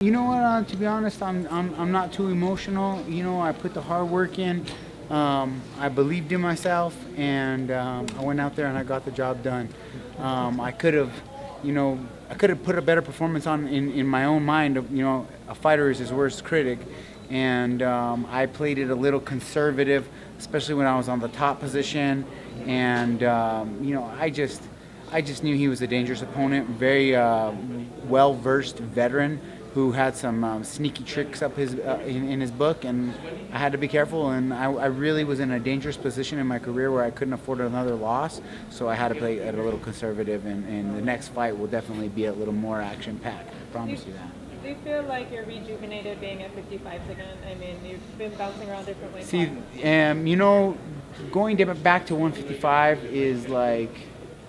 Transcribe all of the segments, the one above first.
You know what? To be honest, I'm not too emotional. You know, I put the hard work in. I believed in myself, and I went out there and I got the job done. I could have, put a better performance on in my own mind. You know, a fighter is his worst critic, and I played it a little conservative, especially when I was on the top position. And I just knew he was a dangerous opponent, very well-versed veteran who had some sneaky tricks up in his book, and I had to be careful. And I really was in a dangerous position in my career where I couldn't afford another loss, so I had to play it a little conservative. And the next fight will definitely be a little more action-packed. I promise you that. Do you feel like you're rejuvenated being at 55s again? I mean, you've been bouncing around different ways. See, going back to 155 is like,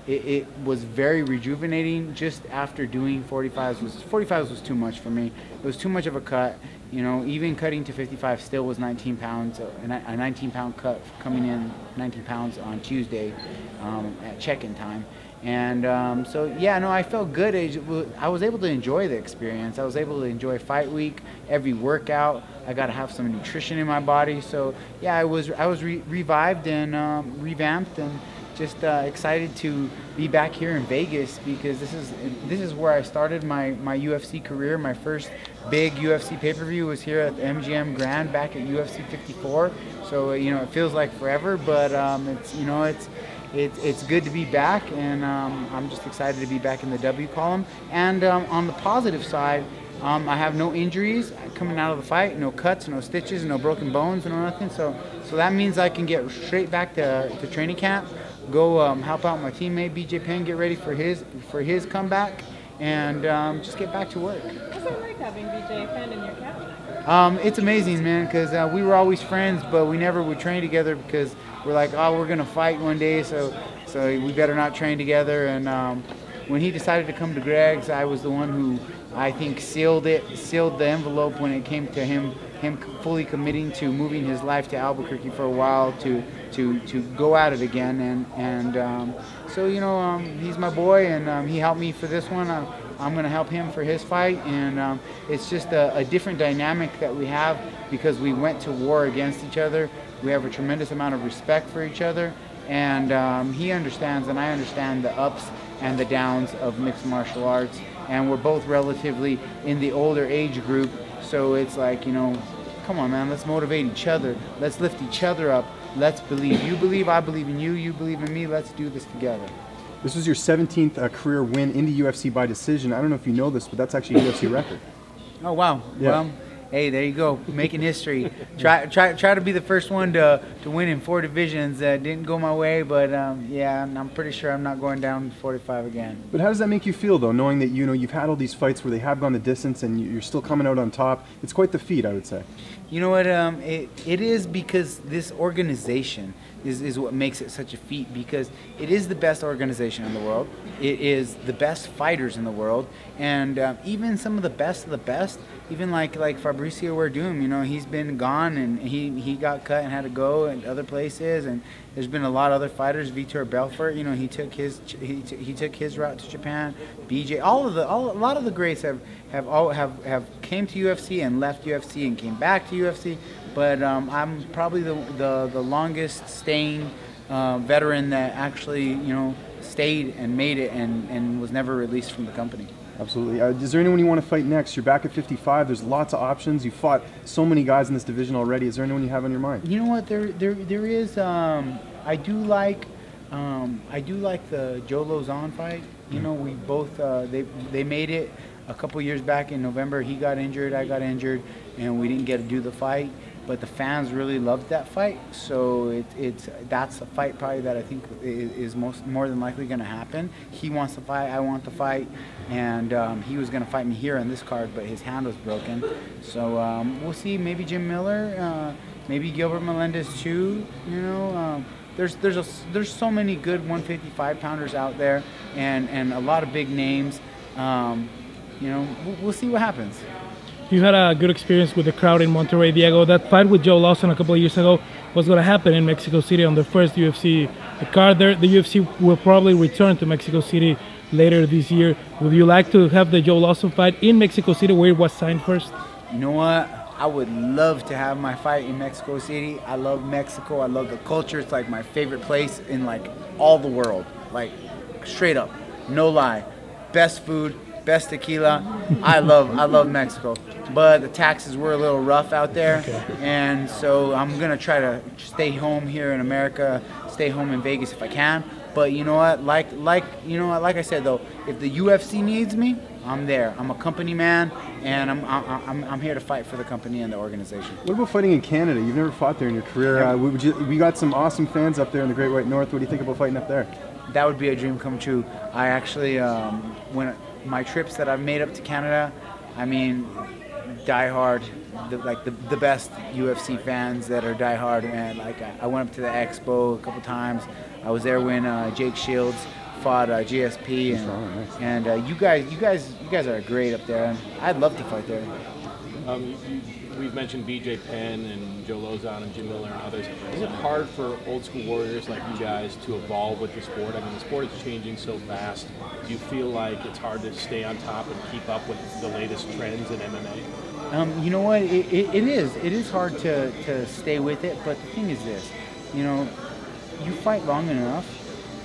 it was very rejuvenating. Just after doing 45s was too much for me. It was too much of a cut. You know, even cutting to 55 still was 19 pounds, a 19-pound cut coming in 19 pounds on Tuesday at check-in time. And so, yeah, no, I felt good. I was able to enjoy the experience. I was able to enjoy fight week, every workout. I got to have some nutrition in my body. So, yeah, I was revived and revamped, and just excited to be back here in Vegas, because this is where I started my UFC career. My first big UFC pay-per-view was here at the MGM Grand back at UFC 54. So it feels like forever, but it's good to be back, and I'm just excited to be back in the W column. And on the positive side, I have no injuries coming out of the fight, no cuts, no stitches, no broken bones, no nothing. So that means I can get straight back to training camp, go help out my teammate BJ Penn, get ready for his comeback, and just get back to work. What's it like having BJ Penn in your camp? It's amazing, man, because we were always friends, but we never would train together because we're like, oh, we're gonna fight one day, so we better not train together. And when he decided to come to Greg's, I was the one who I think sealed the envelope when it came to him fully committing to moving his life to Albuquerque for a while to go at it again. And so he's my boy, and he helped me for this one. I'm going to help him for his fight, and it's just a different dynamic that we have because we went to war against each other. We have a tremendous amount of respect for each other, and he understands and I understand the ups and the downs of mixed martial arts, and we're both relatively in the older age group, so it's like, come on, man, let's motivate each other, let's lift each other up, let's believe. You believe, I believe in you, you believe in me, let's do this together. This was your 17th career win in the UFC by decision. I don't know if you know this, but that's actually a UFC record. Oh, wow. Yeah. Well, hey, there you go, making history. Try to be the first one to win in 4 divisions. Didn't go my way, but yeah, I'm pretty sure I'm not going down 45 again. But how does that make you feel, though, knowing that you've had all these fights where they have gone the distance and you're still coming out on top? It's quite the feat, I would say. You know what? It is, because this organization is what makes it such a feat, because it is the best organization in the world. It is the best fighters in the world, and even some of the best, even like Fabricio Werdum, he's been gone, and he got cut and had to go and other places, and there's been a lot of other fighters. Vitor Belfort, he took his route to Japan. BJ, a lot of the greats have came to UFC and left UFC and came back to UFC. But I'm probably the longest staying veteran that actually stayed and made it and was never released from the company. Absolutely. Is there anyone you want to fight next? You're back at 55. There's lots of options. You fought so many guys in this division already. Is there anyone you have on your mind? You know what? There is. I do like the Joe Lozon fight. We both they made it a couple years back in November. He got injured, I got injured, and we didn't get to do the fight. But the fans really loved that fight, so that's a fight probably that I think is more than likely going to happen. He wants to fight, I want to fight, and he was going to fight me here on this card, but his hand was broken. So we'll see. Maybe Jim Miller, maybe Gilbert Melendez too. There's so many good 155-pounders out there, and a lot of big names. We'll see what happens. You had a good experience with the crowd in Monterrey, Diego. That fight with Joe Lawson a couple of years ago was going to happen in Mexico City on their first UFC card there. The UFC will probably return to Mexico City later this year. Would you like to have the Joe Lawson fight in Mexico City, where it was signed first? You know what? I would love to have my fight in Mexico City. I love Mexico. I love the culture. It's like my favorite place in like all the world. Like straight up, no lie. Best food, best tequila. I love Mexico. But the taxes were a little rough out there, and so I'm gonna try to stay home here in America, stay home in Vegas if I can. But you know what? Like I said though, if the UFC needs me, I'm there. I'm a company man, and I'm here to fight for the company and the organization. What about fighting in Canada? You've never fought there in your career. We got some awesome fans up there in the Great White North. What do you think about fighting up there? That would be a dream come true. I actually, when my trips that I've made up to Canada, I mean, diehard, the best UFC fans that are diehard, man. Like I went up to the Expo a couple times. I was there when Jake Shields fought GSP, and you guys are great up there. I'd love to fight there. We've mentioned BJ Penn and Joe Lozon and Jim Miller and others. Is it hard for old school warriors like you guys to evolve with the sport? I mean, the sport is changing so fast. Do you feel like it's hard to stay on top and keep up with the latest trends in MMA? You know what? It is. It is hard to stay with it, but the thing is this. You know, you fight long enough,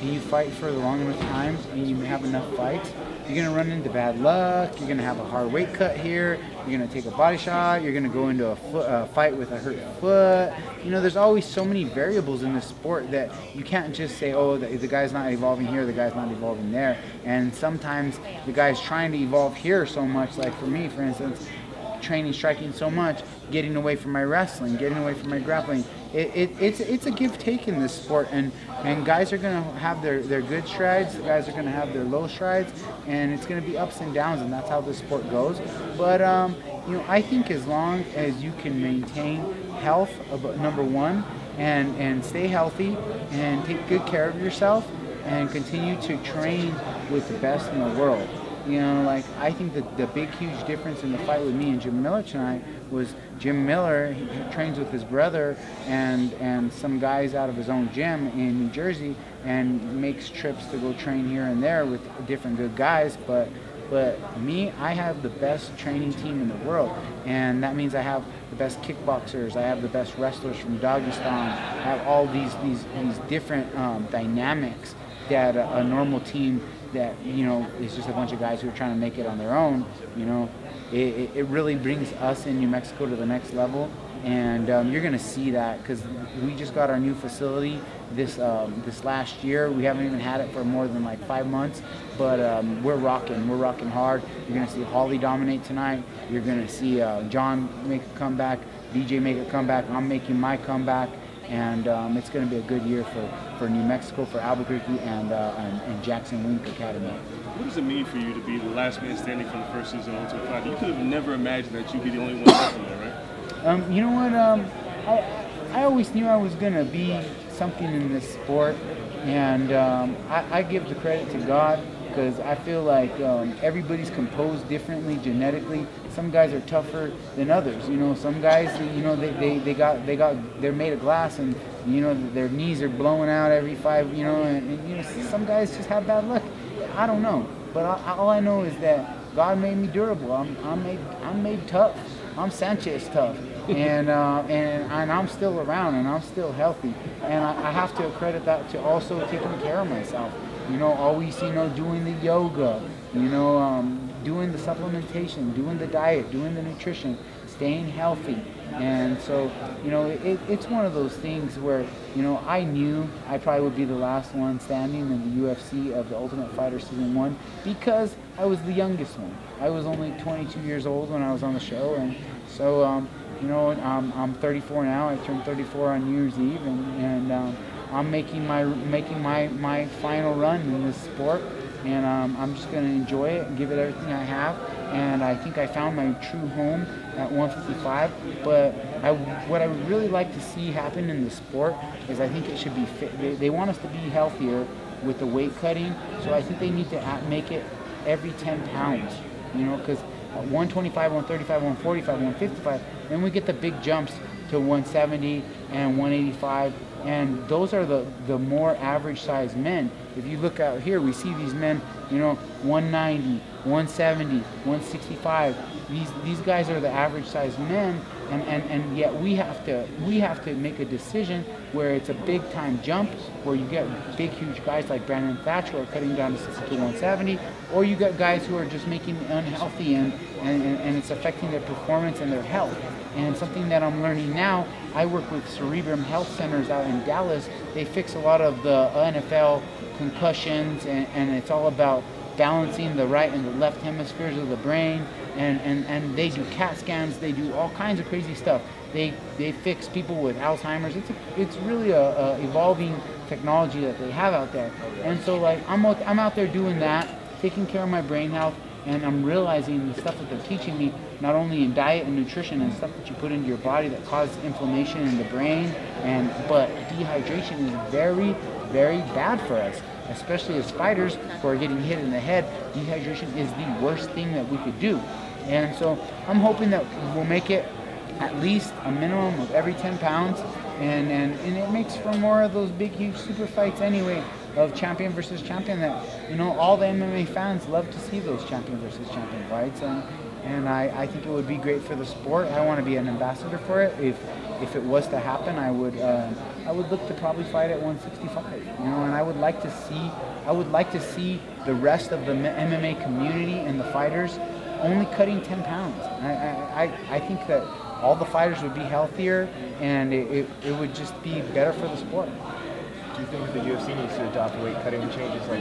and you fight for a long enough time, and you have enough fights, you're going to run into bad luck, you're going to have a hard weight cut here, you're going to take a body shot, you're going to go into a fight with a hurt foot. You know, there's always so many variables in this sport that you can't just say, oh, the guy's not evolving here, the guy's not evolving there. And sometimes the guy's trying to evolve here so much, like for me, for instance, training, striking so much, getting away from my wrestling, getting away from my grappling. It's a give-take in this sport, and guys are going to have their good strides, guys are going to have their low strides, and it's going to be ups and downs, and that's how this sport goes. But you know, I think as long as you can maintain health, number one, and stay healthy and take good care of yourself and continue to train with the best in the world. You know, like I think that the big, huge difference in the fight with me and Jim Miller tonight was Jim Miller, he trains with his brother and some guys out of his own gym in New Jersey and makes trips to go train here and there with different good guys. But me, I have the best training team in the world, and that means I have the best kickboxers, I have the best wrestlers from Dagestan, I have all these different dynamics that a normal team that, you know, is just a bunch of guys who are trying to make it on their own. You know, it really brings us in New Mexico to the next level, and you're going to see that because we just got our new facility this last year. We haven't even had it for more than like 5 months, but we're rocking hard. You're going to see Holly dominate tonight. You're going to see John make a comeback, DJ make a comeback. I'm making my comeback. And it's going to be a good year for New Mexico, for Albuquerque, and Jackson Wink Academy. What does it mean for you to be the last man standing from the first season on to the final? You could have never imagined that you'd be the only one left from there, right? You know what? I always knew I was going to be something in this sport, and I give the credit to God, because I feel like everybody's composed differently genetically. Some guys are tougher than others. You know, some guys, you know, they're made of glass, and you know their knees are blowing out every 5. You know, and you know some guys just have bad luck. I don't know, but all I know is that God made me durable. I'm made tough. I'm Sanchez tough, and I'm still around, and I'm still healthy, and I have to accredit that to also taking care of myself. You know, always, you know, doing the yoga, you know, doing the supplementation, doing the diet, doing the nutrition, staying healthy. And so, you know, it's one of those things where, you know, I knew I probably would be the last one standing in the UFC of the Ultimate Fighter Season 1 because I was the youngest one. I was only 22 years old when I was on the show, and so, you know, I'm 34 now. I turned 34 on New Year's Eve, and I'm making my final run in this sport, and I'm just going to enjoy it and give it everything I have. And I think I found my true home at 155. But what I would really like to see happen in the sport is I think it should be fit. They want us to be healthier with the weight cutting, so I think they need to make it every 10 pounds. You know, because 125, 135, 145, 155, then we get the big jumps to 170 and 185. And those are the more average sized men. if you look out here, we see these men, 190, 170, 165. These guys are the average sized men, and yet we have to make a decision where it's a big time jump, where you get big huge guys like Brandon Thatcher who are cutting down to 62, 170, or you got guys who are just making unhealthy and it's affecting their performance and their health. And something that I'm learning now, I work with Cerebrum Health Centers out in Dallas. They fix a lot of the NFL concussions, and it's all about balancing the right and the left hemispheres of the brain, and they do CAT scans, they do all kinds of crazy stuff. They fix people with Alzheimer's. It's really a evolving technology that they have out there. And so like I'm out there doing that, taking care of my brain health, and I'm realizing the stuff that they're teaching me, not only in diet and nutrition and stuff that you put into your body that causes inflammation in the brain, but dehydration is very, very bad for us, especially as fighters who are getting hit in the head. Dehydration is the worst thing that we could do. And so I'm hoping that we'll make it at least a minimum of every 10 pounds, and it makes for more of those big, huge super fights anyway, of champion versus champion, that all the MMA fans love to see those champion versus champion fights, and I think it would be great for the sport. I want to be an ambassador for it. If it was to happen, I would look to probably fight at 165, and I would like to see the rest of the MMA community and the fighters only cutting 10 pounds. I think that all the fighters would be healthier, and it would just be better for the sport. Do you think the UFC needs to adopt weight cutting changes like